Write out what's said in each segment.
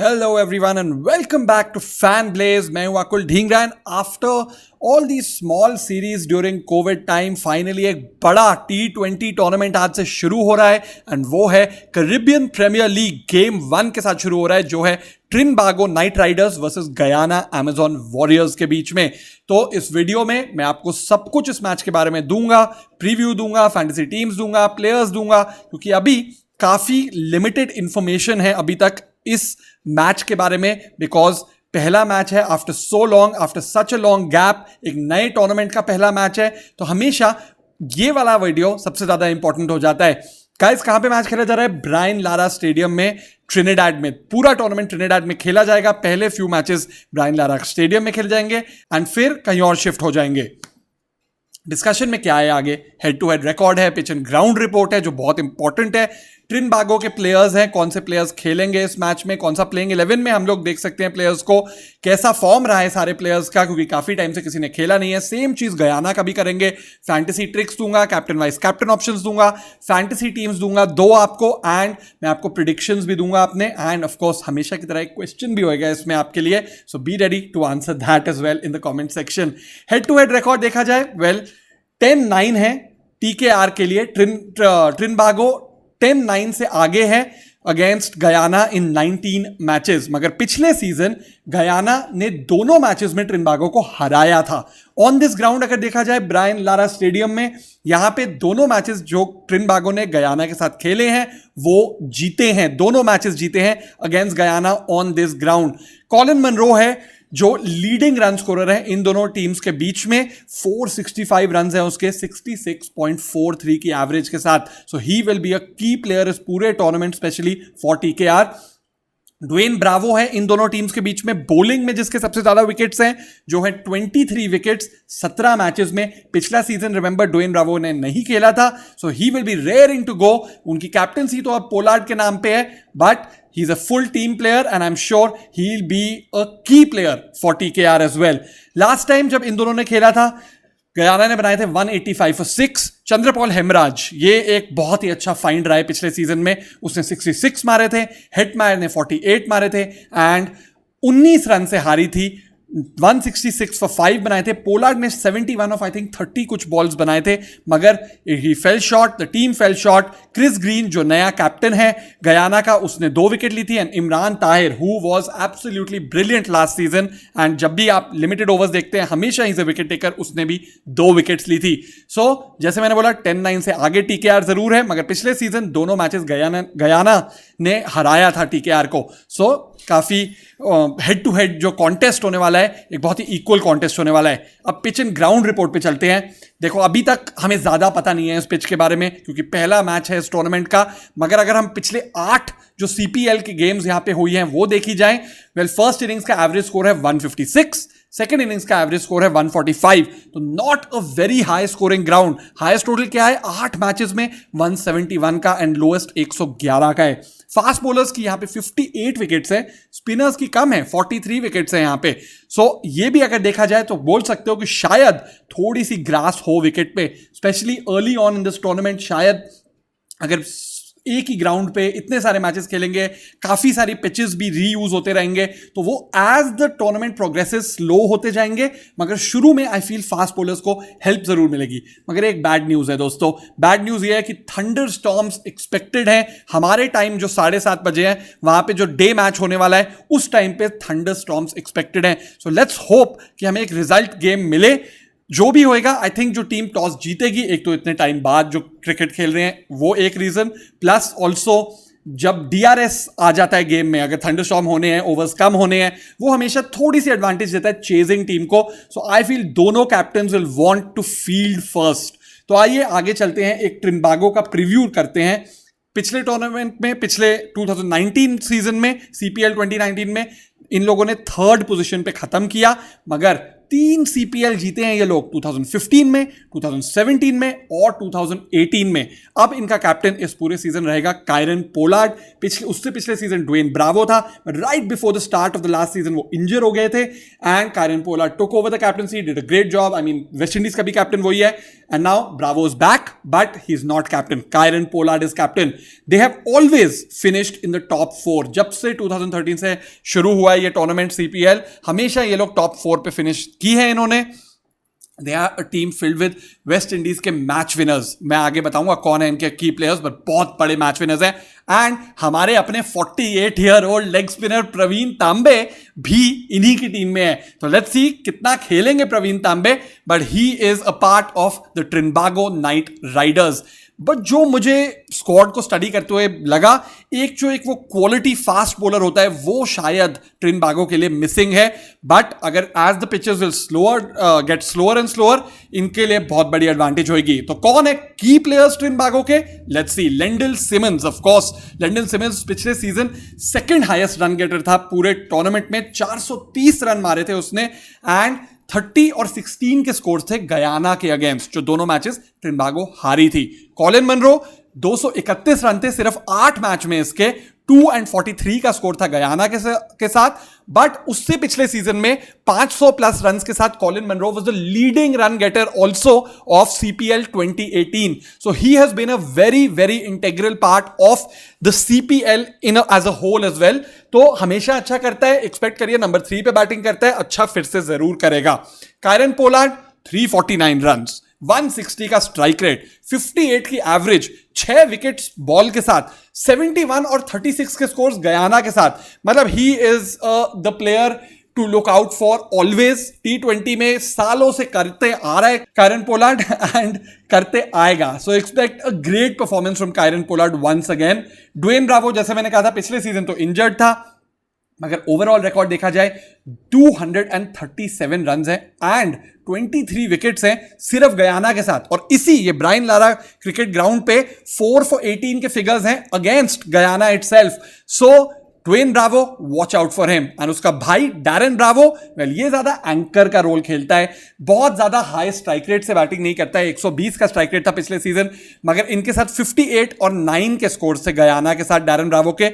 Hello everyone and welcome back to Fan Blaze. मैं हूं Akul Dhingra and after all the small series during covid time finally एक बड़ा T20 tournament आज से शुरू हो रहा है एंड वो है कैरिबियन प्रीमियर लीग गेम 1 के साथ शुरू हो रहा है जो है Trinbago Knight Riders versus Guyana Amazon warriors के बीच में। तो इस वीडियो में मैं आपको सब कुछ इस मैच के बारे में दूंगा, प्रीव्यू दूंगा, फैंटेसी टीम्स दूंगा, प्लेयर्स दूंगा, क्योंकि अभी काफी लिमिटेड इंफॉर्मेशन है अभी तक इस मैच के बारे में, बिकॉज पहला मैच है after so long, after such a long gap, एक नए टूर्नामेंट का पहला मैच है, तो हमेशा ये वाला वीडियो सबसे ज्यादा इंपॉर्टेंट हो जाता है। गाइस, कहां पे मैच खेला जा रहा है? ब्रायन लारा स्टेडियम में, ट्रिनिडाड में। पूरा टूर्नामेंट ट्रिनिडाड में खेला जाएगा। पहले few matches Brian Lara Stadium में खेले जाएंगे एंड फिर कहीं और शिफ्ट हो जाएंगे। डिस्कशन में क्या है आगे? हेड टू हेड रिकॉर्ड है, पिच एंड ग्राउंड रिपोर्ट है जो बहुत इंपॉर्टेंट है, ट्रिनबागो के प्लेयर्स हैं, कौन से प्लेयर्स खेलेंगे इस मैच में, कौन सा प्लेइंग 11 में हम लोग देख सकते हैं प्लेयर्स को, कैसा फॉर्म रहा है सारे प्लेयर्स का, क्योंकि काफी टाइम से किसी ने खेला नहीं है। सेम चीज गयाना का भी करेंगे। फैंटेसी ट्रिक्स दूंगा, कैप्टन वाइस कैप्टन ऑप्शंस दूंगा, फैंटेसी टीम्स दूंगा 2 आपको, एंड मैं आपको प्रेडिक्शंस भी दूंगा अपने, एंड ऑफ कोर्स हमेशा की तरह एक क्वेश्चन भी होगा इसमें आपके लिए, so be ready to answer that as well in the comment section. Head to head record देखा जाए, वेल 10-9 है टीकेआर के लिए। ट्रिनबागो 10-9 से आगे है अगेंस्ट गयाना इन 19 मैचेस, मगर पिछले सीजन गयाना ने दोनों मैचेस में ट्रिनबागो को हराया था। ऑन दिस ग्राउंड अगर देखा जाए ब्रायन लारा स्टेडियम में, यहां पे दोनों मैचेस जो ट्रिनबागो ने गयाना के साथ खेले हैं वो जीते हैं, दोनों मैचेस जीते हैं against Guyana on this ground. Colin Munro है जो लीडिंग रन स्कोरर है इन दोनों टीम्स के बीच में, 465 रन है उसके, 66.43 की एवरेज के साथ, सो ही विल बी अ की प्लेयर इस पूरे tournament, specially for TKR. Dwayne Bravo है इन दोनों टीम्स के बीच में बॉलिंग में, जिसके सबसे ज्यादा विकेट्स हैं, जो है 23 विकेट्स 17 मैचेस में। पिछला सीजन रिमेंबर ड्वेन ब्रावो ने नहीं खेला था, so he will be raring to go. उनकी कैप्टनसी तो अब पोलार्ड के नाम पे है, but he is a full team player and I'm sure he'll be a key player for TKR as well. Last time जब इन दोनों ने खेला था, गयाना ने बनाए थे 185 for 6। चंद्रपॉल हेमराज ये एक बहुत ही अच्छा फाइंड रहा है पिछले सीजन में, उसने 66 मारे थे, हेटमायर ने 48 मारे थे एंड 19 रन से हारी थी। 166 for 5 बनाए थे। पोलार्ड ने 71 ऑफ आई थिंक 30 कुछ बॉल्स बनाए थे, मगर he fell short, the team fell short. Chris Green जो नया कैप्टन है गयाना का, उसने 2 विकेट ली थी, and Imran Tahir who was absolutely brilliant last season, and जब भी आप लिमिटेड ओवर्स देखते हैं हमेशा ही से विकेट टेकर, उसने भी 2 विकेट्स ली थी। सो जैसे मैंने बोला 10-9 से आगे टीकेआर जरूर है, मगर पिछले सीजन दोनों मैचेस गयाना ने हराया था टीकेआर को। सो काफी हेड टू हेड जो कॉन्टेस्ट होने वाला है, एक बहुत ही इक्वल कॉन्टेस्ट होने वाला है। अब पिच एंड ग्राउंड रिपोर्ट पे चलते हैं। देखो, अभी तक हमें ज्यादा पता नहीं है इस पिच के बारे में, क्योंकि पहला मैच है इस टूर्नामेंट का, मगर अगर हम पिछले 8 जो सीपीएल की गेम्स यहां पे हुई हैं वो देखी जाए, वेल फर्स्ट इनिंग्स का एवरेज स्कोर है 156, सेकेंड इनिंग्स का एवरेज स्कोर है 145, तो not a very high scoring ground. Highest total क्या है 8 मैचेस में? 171 का, एंड लोएस्ट 111 का है। फास्ट बॉलर्स की यहां पे 58 विकेट्स है, स्पिनर्स की कम है, 43 विकेट्स है यहां पे। सो ये भी अगर देखा जाए तो बोल सकते हो कि शायद थोड़ी सी ग्रास हो विकेट पे, specially early on in this tournament. शायद अगर एक ही ग्राउंड पे इतने सारे मैचेस खेलेंगे, काफी सारी पिचेस भी रीयूज होते रहेंगे, तो वो as the tournament progresses slow होते जाएंगे, मगर शुरू में आई फील फास्ट बॉलर्स को हेल्प जरूर मिलेगी। मगर एक बैड न्यूज है दोस्तों, बैड न्यूज ये है कि थंडर स्टॉर्म्स एक्सपेक्टेड है हमारे टाइम जो 7:30 बजे है, वहां पे जो डे मैच होने वाला है उस टाइम पे थंडर स्टॉर्म्स एक्सपेक्टेड है। सो लेट्स होप कि हमें एक रिजल्ट गेम मिले। जो भी होएगा, आई थिंक जो टीम टॉस जीतेगी, एक तो इतने टाइम बाद जो क्रिकेट खेल रहे हैं वो एक रीजन, प्लस ऑल्सो जब डीआरएस आ जाता है गेम में, अगर थंडरस्टॉर्म होने हैं, ओवर्स कम होने हैं, वो हमेशा थोड़ी सी एडवांटेज देता है चेजिंग टीम को। सो आई फील दोनों captains will want to field first. तो आइए आगे चलते हैं, एक ट्रिनबागो का प्रीव्यू करते हैं। पिछले टूर्नामेंट में, पिछले 2019 सीजन में, सीपीएल 2019 में इन लोगों ने 3rd पोजीशन पे खत्म किया, मगर 3 सीपीएल जीते हैं ये लोग, 2015 में, 2017 में और 2018 में। अब इनका कैप्टन इस पूरे सीजन रहेगा कायरन पोलार्ड। उससे पिछले सीजन ड्वेन ब्रावो था, but right before the start of the last season वो इंजर हो गए थे and Kieron Pollard took over the captaincy, did a great job. I mean West Indies का भी कैप्टन वही है and now Bravo is back but he is not captain, Kieron Pollard is captain. They have always finished in the top 4। जब से 2013 से शुरू हुआ है ये टूर्नामेंट सीपीएल, हमेशा ये लोग टॉप 4 पे फिनिश की है इन्होंने। They are a team filled with West Indies के मैच विनर्स। मैं आगे बताऊंगा कौन है इनके की प्लेयर्स, बट बहुत बड़े मैच विनर्स हैं। एंड हमारे अपने 48 year old leg spinner Praveen Tambe भी इन्हीं की टीम में है। तो लेट्स सी कितना खेलेंगे प्रवीण तांबे, but he is a part of the Trinbago Knight Riders. But जो मुझे स्क्वाड को स्टडी करते हुए लगा, एक वो क्वालिटी फास्ट बॉलर होता है वो शायद ट्रिनबागो के लिए मिसिंग है। बट अगर as the pitches will get slower and slower, इनके लिए बहुत बड़ी एडवांटेज होगी। तो कौन है की प्लेयर्स ट्रिनबागो के? Let's see. Lendl Simmons, of course Lendl Simmons पिछले season second highest run getter था पूरे टूर्नामेंट में, 430 रन मारे थे उसने एंड 30 और 16 के स्कोर थे गयाना के अगेंस्ट, जो दोनों मैचेस ट्रिनबागो हारी थी। कॉलिन मनरो 231 रन थे सिर्फ 8 मैच में इसके, 243 का स्कोर था गयाना के साथ। बट उससे पिछले सीजन में 500 प्लस रन के साथ Colin Munro was the leading run getter also of CPL 2018। So he has been a very very integral part of the CPL in as a whole as well. तो हमेशा अच्छा करता है, expect करिए number 3 पे batting करता है, अच्छा फिर से जरूर करेगा। कायरन पोलार्ड 349 रन, 160 का स्ट्राइक रेट, 58 की एवरेज, 6 विकेट्स बॉल के साथ, 71 और 36 के स्कोर्स गयाना के साथ। मतलब he is the player to look out for always. T20 में सालों से करते आ रहा है कायरन पोलार्ड एंड करते आएगा। So expect a great performance from Kieron Pollard once again. Dwayne Bravo जैसे मैंने कहा था पिछले सीजन तो इंजर्ड था, मगर ओवरऑल रिकॉर्ड देखा जाए 237 रन है एंड 23 विकेट्स हैं सिर्फ गयाना के साथ। और इसी ये ब्रायन लारा क्रिकेट ग्राउंड पे 4 for 18 के फिगर्स हैं against Guyana itself. So Dwayne Bravo, watch out for him. And उसका भाई डैरन ब्रावो, वेल ये ज्यादा एंकर का रोल खेलता है, बहुत ज्यादा हाई स्ट्राइक रेट से बैटिंग नहीं करता है। 120 का स्ट्राइक रेट था पिछले सीजन, मगर इनके साथ 58 और 9 के स्कोर से गयाना के साथ डैरन ब्रावो के।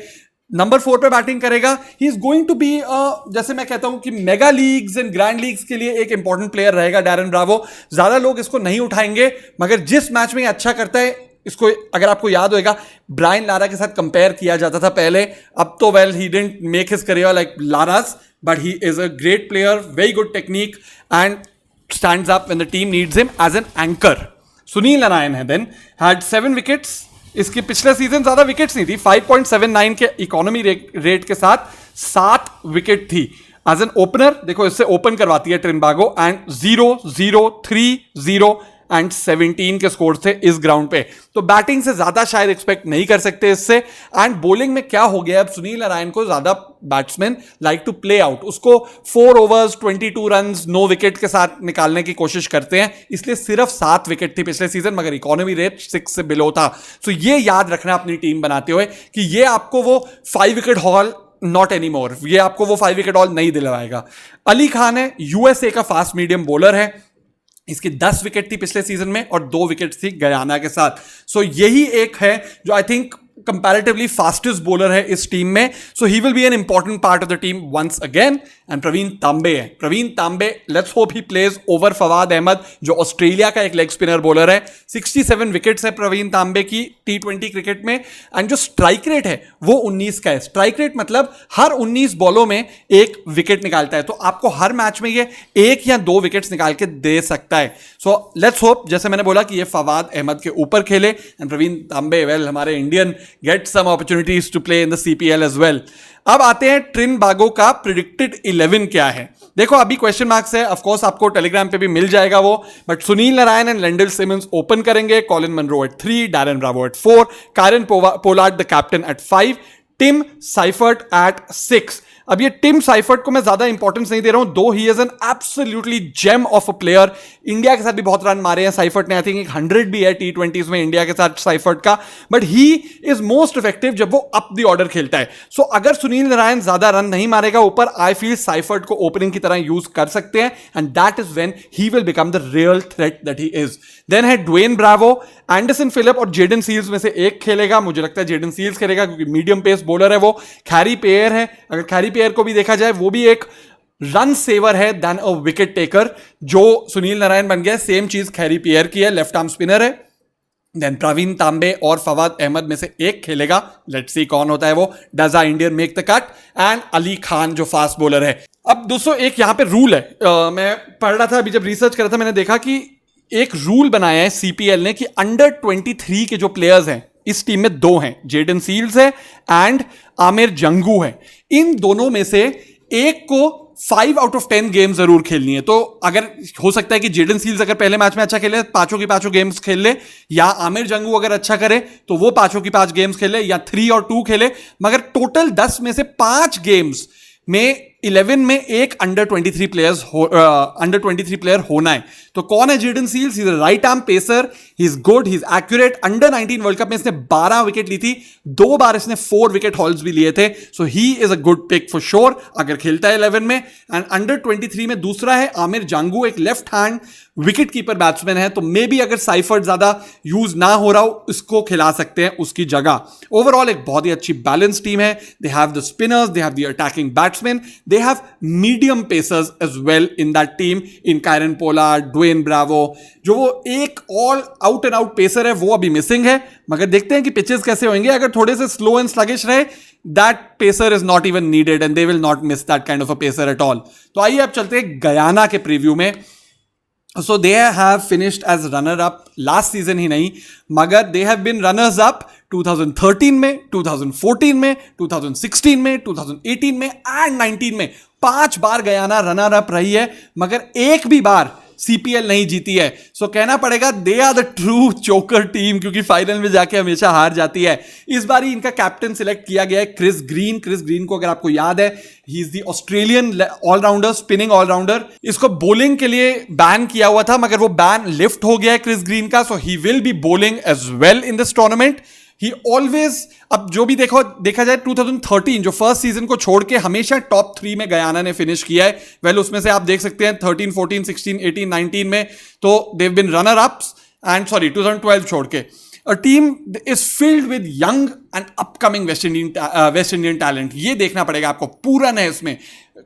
नंबर 4 पे बैटिंग करेगा। He is going to be, जैसे मैं कहता हूं कि mega leagues and grand leagues के लिए एक इंपॉर्टेंट प्लेयर रहेगा डैरन ब्रावो। ज्यादा लोग इसको नहीं उठाएंगे, मगर जिस मैच में अच्छा करता है, इसको अगर आपको याद होगा ब्रायन लारा के साथ कंपेयर किया जाता था पहले। अब तो well he didn't make his career like Lara's, but he is a great player, very good technique and stands up when the team needs him as an anchor. Sunil Narine है then, had 7 wickets. इसके पिछले season ज्यादा wickets नहीं थी, 5.79 के economy rate के साथ 7 wicket थी एज एन ओपनर। देखो इससे ओपन करवाती है ट्रिनबागो एंड 0-0-3-0 एंड 17 के स्कोर थे इस ग्राउंड पे। तो बैटिंग से ज्यादा शायद एक्सपेक्ट नहीं कर सकते इससे। एंड बॉलिंग में क्या हो गया, अब सुनील नारायण को ज्यादा batsman like to play out, उसको 4 ओवर्स 22 रन 9 विकेट के साथ निकालने की कोशिश करते हैं, इसलिए सिर्फ 7 विकेट थी पिछले सीजन, मगर इकोनॉमी रेट 6 से बिलो था। तो ये याद रखना अपनी टीम बनाते हुए कि ये आपको वो 5 wicket haul not any more, ये आपको वो 5 विकेट हॉल नहीं दिलवाएगा। अली खान है, यूएसए का फास्ट मीडियम बॉलर है, इसकी 10 विकेट थी पिछले सीजन में और 2 विकेट थी गयाना के साथ। सो यही एक है जो I think comparatively fastest bowler है इस टीम में। So he will be an important part of the team once again. And Praveen Tambe है, Praveen Tambe, let's hope he plays over Fawad Ahmed, जो ऑस्ट्रेलिया का एक लेग स्पिनर बॉलर है। 67 विकेट्स है प्रवीण तांबे की T20 क्रिकेट में एंड जो स्ट्राइक रेट है वो 19 का है। स्ट्राइक रेट मतलब हर 19 बॉलों में 1 विकेट निकालता है, तो आपको हर मैच में ये 1 या 2 विकेट्स निकाल के दे सकता है। सो लेट्स होप, जैसे मैंने बोला, कि ये फवाद अहमद के ऊपर खेले एंड प्रवीण तांबे, वेल हमारे Indian get some opportunities to play in the CPL as well. अब आते हैं ट्रिनबागो का प्रिडिक्टेड 11 क्या है। देखो अभी क्वेश्चन मार्क्स है, ऑफ कोर्स आपको टेलीग्राम पे भी मिल जाएगा वो, but Sunil Narine and Lendl Simmons open करेंगे, Colin Munro at 3, Darren Bravo at 4, Kieron Pollard the captain at 5, Tim Seifert at 6, अब ये टिम साइफर्ट को मैं ज्यादा इंपॉर्टेंस नहीं दे रहा हूं, though he is an absolutely gem of a player. India के साथ भी बहुत रन मारे हैं साइफर्ट ने, आई थिंक 100 भी है T20s में इंडिया के साथ साइफर्ट का, but he is most effective जब वो अप द ऑर्डर खेलता है। सो अगर सुनील नारायण ज्यादा रन नहीं मारेगा ऊपर, आई फील साइफर्ट को ओपनिंग की तरह यूज कर सकते हैं, and that is when he will become the real threat that he is. Then है ड्वेन ब्रावो, एंडरसन फिलिप और जेडन सील्स में से एक खेलेगा। मुझे लगता है जेडन सील्स खेलेगा क्योंकि मीडियम पेस बॉलर है वो। कैरी पेयर है, अगर कैरी पेयर को भी देखा जाए वो भी एक रन सेवर है देन अ विकेट टेकर, जो सुनील नारायण बन गया। सेम चीज कैरी पेयर की है, लेफ्ट आर्म स्पिनर है। देन प्रवीण तांबे और फवाद अहमद में से एक खेलेगा, लेट्स सी कौन होता है वो। Does a Indian make the cut? And Ali Khan जो फास्ट बॉलर है। अब दोस्तों एक यहां पे रूल है, मैं पढ़ रहा था अभी जब रिसर्च कर रहा था, मैंने देखा कि एक रूल बनाया है सीपीएल ने कि अंडर 23 के जो प्लेयर्स हैं इस टीम में दो हैं, जेडन सील्स है एंड आमिर जंगू है। इन दोनों में से एक को 5 आउट ऑफ 10 गेम जरूर खेलनी है। तो अगर हो सकता है कि जेडन सील्स अगर पहले मैच में अच्छा खेले, पांचों की पांचों गेम्स खेल ले, या आमिर जंगू अगर अच्छा करे तो वो पांचों की 5 गेम्स खेले, या 3 और 2 खेले, मगर टोटल 10 में से 5 गेम्स में 11 में एक अंडर 23 प्लेयर होना है। तो कौन है Jayden Seales? He is a right arm pacer, he is good, he is accurate. Under 19 world cup में इसने 12 विकेट ली थी, 2 बार इसने 4 विकेट हॉल्स भी लिए थे। So he is a good pick for sure अगर खेलता है 11 में। एंड अंडर 23 में दूसरा है आमिर जांगू, एक left hand wicket keeper batsman है, तो मे बी अगर साइफर्ट ज्यादा यूज ना हो रहा हो इसको खिला सकते हैं उसकी जगह। ओवरऑल एक बहुत ही अच्छी बैलेंस टीम है। They have the spinners, they have the attacking batsman, they have medium pacers as well in that team, in Kieron Pollard, Dwayne Bravo. जो वो एक all out and out pacer है वो अभी मिसिंग है, मगर देखते हैं कि पिचेस कैसे होंगे। अगर थोड़े से स्लो एंड स्लगिश रहे, that pacer is not even needed and they will not miss that kind of a pacer at all. तो आइए अब चलते हैं गयाना के प्रीव्यू में। So they have finished as runner-up last season ही नहीं, मगर they have been runners-up 2013 में, 2014 में, 2016 में, 2018 में एंड 19 में। 5 बार गयाना रनर-अप रही है, मगर एक भी बार सीपीएल नहीं जीती है। सो कहना पड़ेगा दे आर द ट्रू चोकर टीम, क्योंकि फाइनल में जाके हमेशा हार जाती है। इस बार ही इनका कैप्टन सिलेक्ट किया गया है क्रिस ग्रीन। क्रिस ग्रीन को अगर आपको याद है, he is the Australian allrounder, spinning allrounder. इसको बॉलिंग के लिए बैन किया हुआ था, मगर वो बैन लिफ्ट हो गया है क्रिस ग्रीन का। So he will be bowling as well in this tournament. He always, अब जो भी देखा जाए 2013 जो फर्स्ट सीजन को छोड़ के हमेशा टॉप 3 में गयाना ने फिनिश किया है। वेल उसमें से आप देख सकते हैं 13, 14, 16, 18, 19 में तो देव बिन रनर अप्स, एंड सॉरी 2012 छोड़ के। A team is filled with young and upcoming West Indian talent. ये देखना पड़ेगा आपको। पूरन है इसमें,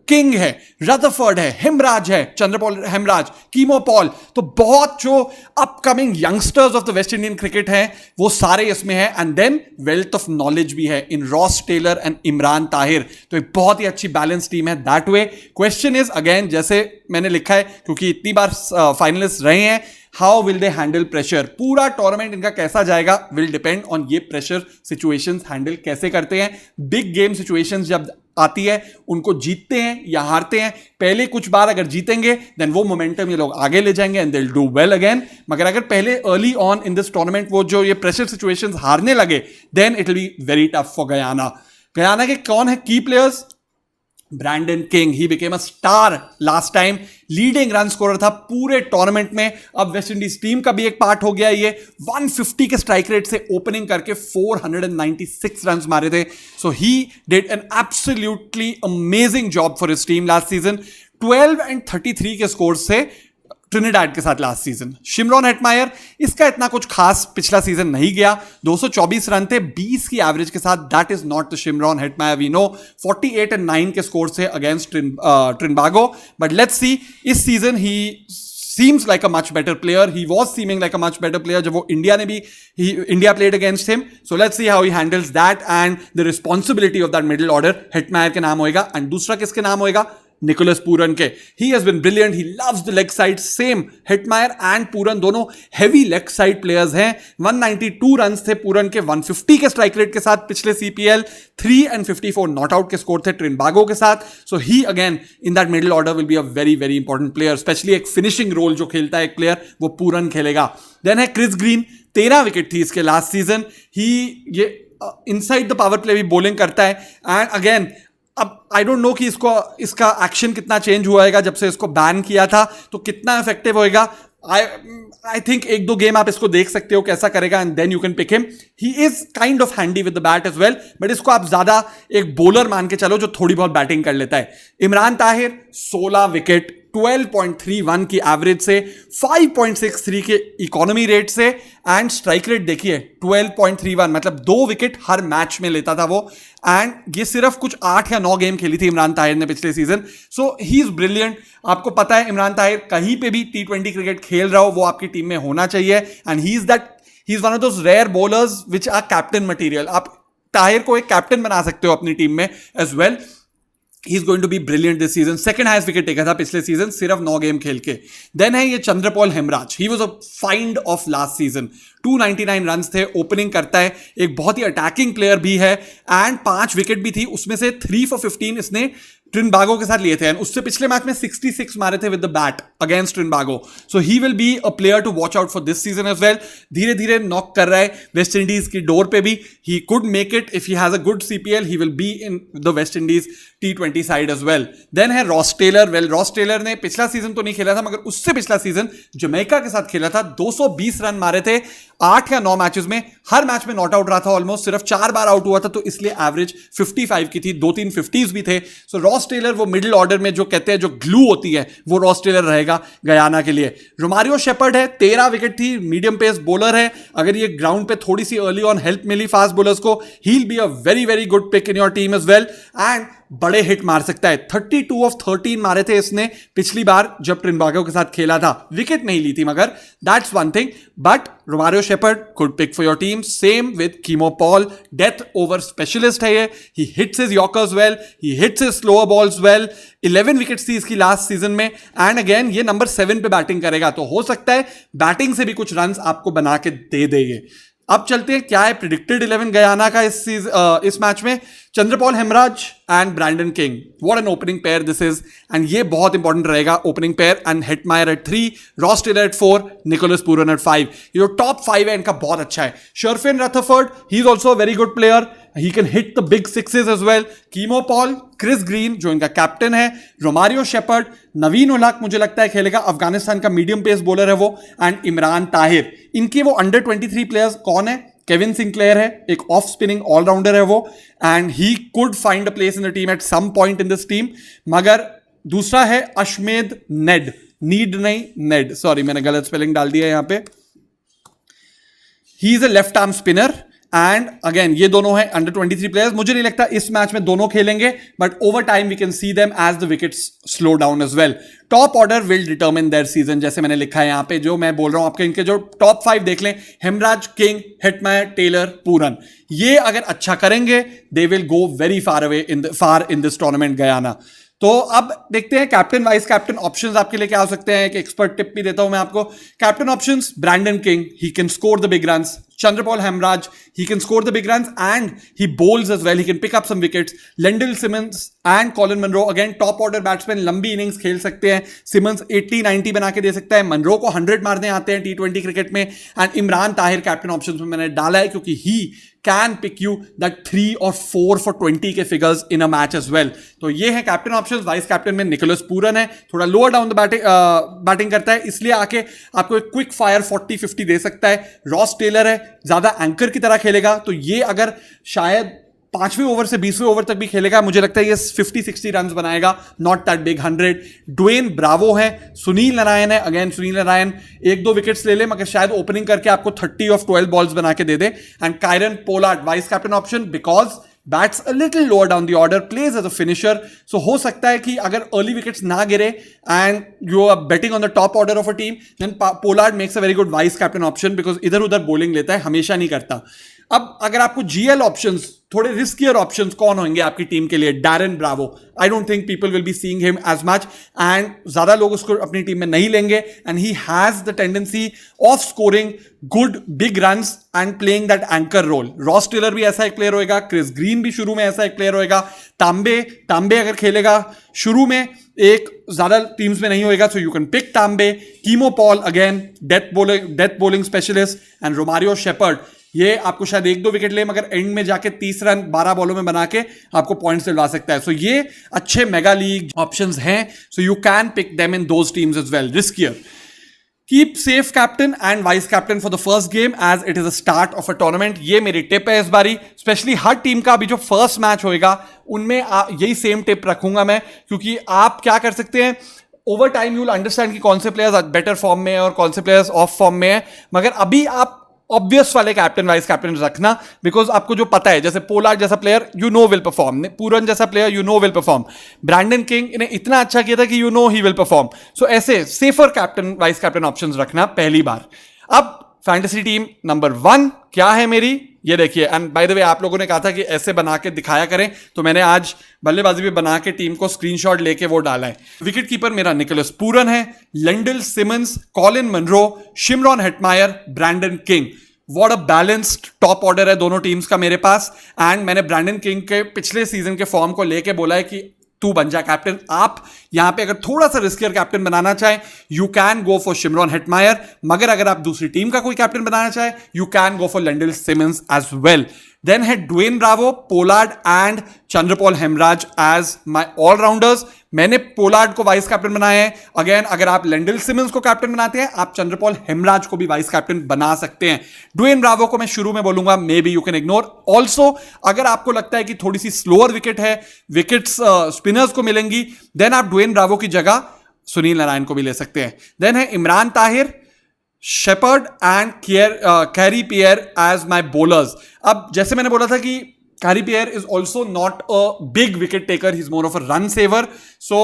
किंग है, रदरफोर्ड है, हिमराज है, चंद्रपॉल हिमराज, कीमो पॉल। तो बहुत जो upcoming youngsters of the West Indian cricket हैं वो सारे इसमें हैं। And then wealth of knowledge भी है in Ross Taylor and Imran Tahir. तो एक बहुत ही अच्छी बैलेंस टीम है that way. Question is again, जैसे मैंने लिखा है, क्योंकि इतनी बार फाइनलिस्ट रहे हैं, how will they handle pressure? पूरा टूर्नामेंट इनका कैसा जाएगा विल डिपेंड ऑन ये प्रेशर सिचुएशंस हैंडल कैसे करते हैं। बिग गेम सिचुएशंस जब आती है उनको जीतते हैं या हारते हैं। पहले कुछ बार अगर जीतेंगे देन वो मोमेंटम ये लोग आगे ले जाएंगे and they will do well again. मगर अगर पहले early on in this tournament वो जो ये प्रेशर सिचुएशंस हारने लगे, then it will be very tough for Guyana. Guyana के कौन है key players? Brandon King, he became a star last time, leading run scorer था पूरे टूर्नामेंट में। अब वेस्ट इंडीज टीम का भी एक पार्ट हो गया ये। 150 के स्ट्राइक रेट से ओपनिंग करके 496 रन मारे थे। So he did an absolutely amazing job for his team last season. 12 and 33 के स्कोर से ट्रिनिडाड के साथ लास्ट सीजन। शिमरॉन हेटमायर, इसका इतना कुछ खास पिछला सीजन नहीं गया, 224 रन थे 20 की एवरेज के साथ। That is not the Shimron Hetmyer we know. 48 and 9 के स्कोर से against Trinbago. But let's see, इस season he seems like a much better player. He was seeming like a much better player जब वो India played against him. So let's see how he handles that and the responsibility of that middle order. Hetmyer के नाम होएगा and दूसरा किसके नाम होएगा? Nicholas Pooran के। He has been brilliant. He loves the leg side. Same, Hetmyer and Pooran दोनों heavy leg side players हैं। 192 रन थे पूरन के, 150 के स्ट्राइक रेट के साथ पिछले सीपीएल, 3 एंड 54 नॉट आउट के स्कोर थे ट्रिनबागो के साथ। So he again in that middle order will be a very very important player. Specially एक फिनिशिंग रोल जो खेलता है एक प्लेयर, वो पूरन खेलेगा। देन है क्रिस ग्रीन, 13 विकेट थी इसके लास्ट सीजन। ही ये इनसाइड द पावर प्ले भी बॉलिंग करता है। एंड अगेन अब आई डोंट नो कि इसका एक्शन कितना चेंज हुआ है जब से इसको बैन किया था, तो कितना इफेक्टिव होएगा। आई थिंक एक दो गेम आप इसको देख सकते हो कैसा करेगा, and then you can pick him. He is kind of handy with the bat as well, but इसको आप ज्यादा एक बॉलर मान के चलो जो थोड़ी बहुत बैटिंग कर लेता है। इमरान ताहिर 16 विकेट 12.31 की एवरेज से, 5.63 के इकोनॉमी रेट से, एंड स्ट्राइक रेट देखिए 12.31, मतलब 2 विकेट हर मैच में लेता था वो। एंड ये सिर्फ कुछ 8 या 9 गेम खेली थी इमरान ताहिर ने पिछले season. So he is brilliant. आपको पता है इमरान ताहिर कहीं पे भी T20 क्रिकेट खेल रहा हो वो आपकी टीम में होना चाहिए, and he is one of those rare bowlers which are captain material. आप ताहिर को एक कैप्टन बना सकते हो अपनी टीम में as well. He is going to be brilliant this season. Second highest wicket taker था पिछले सीजन सिर्फ 9 गेम खेल के। देन है ये Chanderpaul Hemraj. He was a find of last season, 299 run थे, ओपनिंग करता है, एक बहुत ही अटैकिंग प्लेयर भी है, एंड 5 विकेट भी थी, उसमें से 3 for 15 इसने ट्रिनबागो के साथ लिए थे, एंड उससे पिछले मैच में 66 मारे थे with the bat against Trinbago. So he will be a player to watch out for this season as well. धीरे धीरे नॉक कर रहा है वेस्ट इंडीज की डोर पे भी। He could make it if he has a good CPL, he will be in the West Indies T20 side as well. Then है Ross Taylor. Well, Ross Taylor ने पिछला season तो नहीं खेला था, मगर उससे पिछला सीजन जमैका के साथ खेला था, 220 रन मारे थे 8 या 9 मैचेस में, हर मैच में नॉट आउट रहा था ऑलमोस्ट, सिर्फ 4 बार आउट हुआ था, तो इसलिए एवरेज 55 की थी, 2-3 50s भी थे। सो रॉस टेलर वो मिडिल ऑर्डर में जो कहते हैं जो ग्लू होती है वो रॉस टेलर रहेगा गयाना के लिए। रोमारियो शेपर्ड है, 13 विकेट थी, मीडियम पेस बॉलर है। अगर ये ग्राउंड पे थोड़ी सी अर्ली ऑन हेल्प मिली फास्ट बॉलर्स को, he will be a very very good pick in your team as well, and बड़े हिट मार सकता है। 32 of 13 मारे थे इसने पिछली बार जब ट्रिनबागो के साथ खेला था, विकेट नहीं ली थी मगर, that's one thing. But Romario Shepherd good pick for your team. Same with Keemo Paul, death over specialist है ये। He hits his yorkers well, he hits his slower balls well. 11 wickets थी इसकी last season में, and again ये number 7 पे batting करेगा, तो हो सकता है बैटिंग से भी कुछ रन आपको बना के दे देंगे। अब चलते हैं क्या है प्रिडिक्टेड 11 गयाना का इस मैच में। Chandrapaul Hemraj and Brandon King, what an opening pair this is, and ये बहुत इंपॉर्टेंट रहेगा opening pair. And Hetmyer at 3, Ross Taylor at 4, Nicholas Pooran at 5। ये जो टॉप 5 है इनका बहुत अच्छा है। Sherfane Rutherford, he is also very good player, he can hit the big sixes as well. Keemo Paul, Chris Green जो इनका captain है, रोमारियो शेपर्ड, नवीन उल हक मुझे लगता है खेलेगा, अफगानिस्तान का मीडियम पेस बॉलर है वो, एंड इमरान ताहिर। इनके वो अंडर 23 प्लेयर्स कौन है? केविन सिंक्लेयर है, एक ऑफ स्पिनिंग ऑलराउंडर है वो, and he could find a place in the team at some point in this team. मगर दूसरा है अशमेद नेड, नीड नहीं नेड, सॉरी मैंने गलत स्पेलिंग डाल दिया यहां पे। ही is a left arm spinner, and again ये दोनों हैं अंडर 23 प्लेयर्स। मुझे नहीं लगता इस मैच में दोनों खेलेंगे, but over time we can see them as the wickets slow down as well. Top order will determine their season, जैसे मैंने लिखा है यहां पे, जो मैं बोल रहा हूं आपके इनके जो टॉप 5 देख लें, हेमराज, किंग, हेटमायर, टेलर, पूरन, ये अगर अच्छा करेंगे they will go very far away far in this tournament Guyana. तो अब देखते हैं कैप्टन वाइस कैप्टन ऑप्शंस आपके लिए क्या हो सकते हैं। एक एक्सपर्ट टिप भी देता हूं मैं आपको। Captain options, Brandon King, he can score the big runs. Chandrapal Hemraj, he can score the big runs and he bowls as well. He can pick up some wickets. Lendl Simmons and Colin Munro, again top order batsmen, लंबी innings खेल सकते हैं। Simmons 80-90 बना के दे सकता है। Munro को 100 मारने आते हैं T20 क्रिकेट में। And Imran Tahir captain options में मैंने डाला है क्योंकि he can pick you that 3 or 4 for 20 के figures in a match as well. तो ये है कैप्टन ऑप्शंस। वाइस कैप्टन में निकोलस पूरन है, थोड़ा लोअर डाउन द बैटिंग करता है, इसलिए आके आपको एक क्विक फायर 40-50 दे सकता है। रॉस टेलर है, ज्यादा एंकर की तरह खेलेगा, तो ये अगर शायद 5वें ओवर से 20वें ओवर तक भी खेलेगा, मुझे लगता है ये 50-60 रन बनाएगा, not that big 100। Dwayne Bravo है, सुनील नारायण है, अगेन सुनील नारायण 1-2 विकेट्स ले ले मगर शायद ओपनिंग करके आपको 30 of 12 बॉल्स बना के दे दे। And Kieron Pollard vice captain option, because bats a little lower down the order, plays as a finisher. So हो सकता है कि अगर अर्ली विकेट्स ना गिरे and you are batting on the top order of a team, then Pollard makes a very good vice captain option, because इधर उधर bowling लेता है, हमेशा नहीं करता। अब अगर आपको GL ऑप्शंस, थोड़े रिस्कियर ऑप्शंस कौन होंगे आपकी टीम के लिए? Darren Bravo, I don't think people will be seeing him as much, and ज्यादा लोग उसको अपनी टीम में नहीं लेंगे। And he has the tendency of scoring good big runs and playing that anchor role. Ross Taylor भी ऐसा एक प्लेयर होएगा, क्रिस ग्रीन भी शुरू में ऐसा एक प्लेयर होएगा, तांबे अगर खेलेगा शुरू में, एक ज्यादा टीम्स में नहीं होएगा, so you can pick Tambe. Keemo Paul again death bowling specialist, and Romario Shepherd ये आपको शायद 1-2 विकेट ले, मगर एंड में जाके 30 रन 12 बॉलों में बना के आपको पॉइंट्स दिलवा सकता है. सो ये अच्छे मेगा लीग ऑप्शंस हैं. So you can pick them in those teams as well. Riskier. Keep safe captain and vice captain for the first game as it is the start of a tournament. ये मेरी tip है इस बारी. Specially हर team का अभी जो first match होएगा उनमें यही सेम टिप रखूंगा मैं, क्योंकि आप क्या कर सकते हैं, over time you will understand कि कौन से प्लेयर्स बेटर फॉर्म में है और कौन से प्लेयर्स ऑफ फॉर्म में है. मगर अभी आप ऑब्वियस वाले कैप्टन वाइस कैप्टन रखना, बिकॉज आपको जो पता है, जैसे पोलार्ड जैसा player you know will perform, Pooran जैसा player you know will perform, Brandon King ने इतना अच्छा किया था कि you know he will perform. So ऐसे safer captain vice captain options रखना पहली बार. अब फैंटेसी टीम नंबर 1 क्या है मेरी, ये देखिए. एंड बाय द वे आप लोगों ने कहा था कि ऐसे बना के दिखाया करें, तो मैंने आज बल्लेबाजी भी बना के टीम को स्क्रीनशॉट लेके वो डाला है. विकेट कीपर मेरा निकोलस पूरन है, Lendl Simmons, Colin Munro, Shimron Hetmyer, Brandon King. What a balanced top order है दोनों टीम्स का मेरे पास. एंड मैंने ब्रैंडन किंग के पिछले सीजन के फॉर्म को लेके बोला है कि तू बन जा कैप्टन. आप यहां पे अगर थोड़ा सा रिस्कियर कैप्टन बनाना चाहे you can go for Shimron Hetmyer, मगर अगर आप दूसरी टीम का कोई कैप्टन बनाना चाहे you can go for Lendl Simmons as well. Then है Dwayne Bravo, Pollard and Chanderpaul Hemraj as my allrounders. मैंने पोलार्ड को वाइस कैप्टन बनाया है. अगेन अगर आप लेंडल सिमंस को कैप्टन बनाते हैं आप चंद्रपॉल हेमराज को भी वाइस कैप्टन बना सकते हैं. ड्वेन ब्रावो को मैं शुरू में बोलूंगा may be you can ignore. Also अगर आपको लगता है कि थोड़ी सी स्लोअर विकेट है, विकेट्स स्पिनर्स को मिलेंगी, देन आप ड्वेन ब्रावो की जगह सुनील नारायण को भी ले सकते हैं. देन है Imran Tahir, Shepherd and Khary Pierre as my bowlers. अब जैसे मैंने बोला था कि Khary Pierre is also not a big wicket taker, he is more of a run saver. So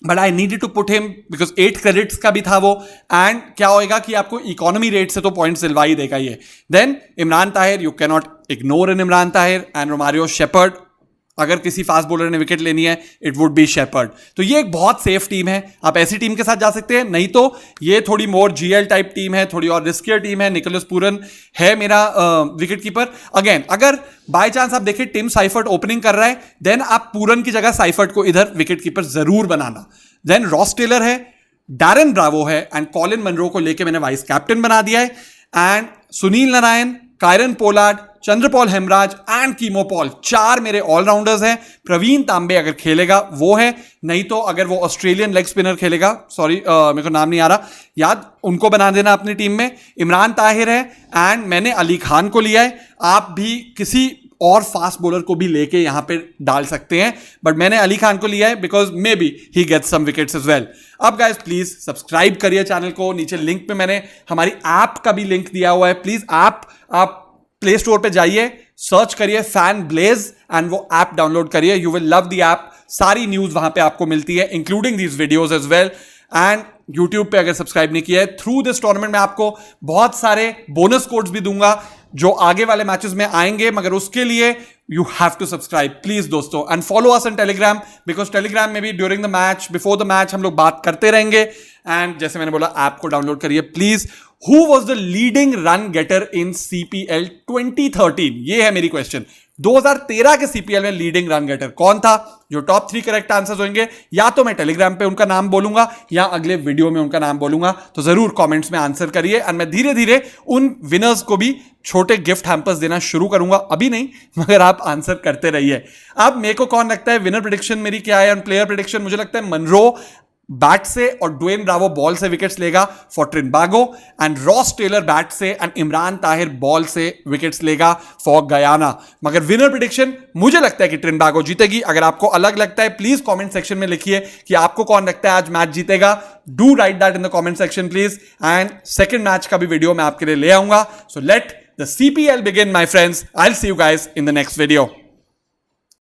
but I needed to put him because 8 credits का भी था वो. एंड क्या होएगा कि आपको इकोनॉमी रेट से तो पॉइंट्स दिलवा ही देगा ये. Then Imran Tahir, you can not ignore in Imran Tahir. And Romario Shepherd, अगर किसी फास्ट बॉलर ने विकेट लेनी है इट वुड बी शेपर्ड. तो ये एक बहुत सेफ टीम है, आप ऐसी टीम के साथ जा सकते हैं. नहीं तो ये थोड़ी मोर जीएल टाइप टीम है, थोड़ी और रिस्कियर टीम है. निकोलस पूरन है मेरा विकेट कीपर. अगेन अगर बाय चांस आप देखें टिम साइफर्ट ओपनिंग कर रहा है, देन आप पूरन की जगह साइफर्ट को इधर विकेट कीपर जरूर बनाना. देन रॉस टेलर है, डैरेन ब्रावो है एंड कॉलिन मनरो को लेकर मैंने वाइस कैप्टन बना दिया है. And Sunil Narine, Kieron Pollard, Chanderpaul Hemraj and Keemo Paul 4 मेरे ऑलराउंडर्स हैं. प्रवीण तांबे अगर खेलेगा वो है, नहीं तो अगर वो ऑस्ट्रेलियन लेग स्पिनर खेलेगा, सॉरी मेरे को नाम नहीं आ रहा याद, उनको बना देना अपनी टीम में. इमरान ताहिर है एंड मैंने अली खान को लिया है. आप भी किसी और फास्ट बॉलर को भी लेके यहां पे डाल सकते हैं, बट मैंने अली खान को लिया है because maybe he gets some wickets as well. अब गाइस प्लीज सब्सक्राइब करिए चैनल को. नीचे लिंक पे मैंने हमारी ऐप का भी लिंक दिया हुआ है. प्लीज आप प्ले स्टोर पे जाइए, सर्च करिए फैन ब्लेज एंड वो ऐप डाउनलोड करिए. You will love the app. सारी न्यूज वहां पे आपको मिलती है including these videos as well. And YouTube पे अगर सब्सक्राइब नहीं किया है, थ्रू दिस टूर्नामेंट में आपको बहुत सारे बोनस कोड्स भी दूंगा जो आगे वाले मैचेस में आएंगे, मगर उसके लिए you have to subscribe please दोस्तों. And follow us on Telegram because Telegram में भी during the match, before the match हम लोग बात करते रहेंगे. एंड जैसे मैंने बोला ऐप को डाउनलोड करिए please. Who was the leading run getter in CPL 2013? ये है मेरी क्वेश्चन. 2013 के CPL में लीडिंग रन गेटर कौन था? जो टॉप 3 करेक्ट आंसर्स होंगे, या तो मैं टेलीग्राम पे उनका नाम बोलूंगा या अगले वीडियो में उनका नाम बोलूंगा. तो जरूर कमेंट्स में आंसर करिए एंड मैं धीरे धीरे उन विनर्स को भी छोटे गिफ्ट हैम्पर्स देना शुरू करूंगा. अभी नहीं, मगर आप आंसर करते रहिए. अब मेरे को कौन लगता है विनर प्रेडिक्शन मेरी क्या है? प्लेयर प्रेडिक्शन मुझे लगता है मनरो बैट से और ड्वेन ब्रावो बॉल से विकेट्स लेगा for Trinbago, and Ross Taylor bat से एंड इमरान ताहिर बॉल से विकेट्स लेगा फॉर गयाना. मगर विनर प्रेडिक्शन मुझे लगता है कि ट्रिनबागो जीतेगी. अगर आपको अलग लगता है प्लीज कमेंट सेक्शन में लिखिए कि आपको कौन लगता है आज मैच जीतेगा. Do right that in the comment section please. And second match का भी वीडियो मैं आपके लिए ले आऊंगा. So let the CPL begin my friends. I will see you guys in the next video.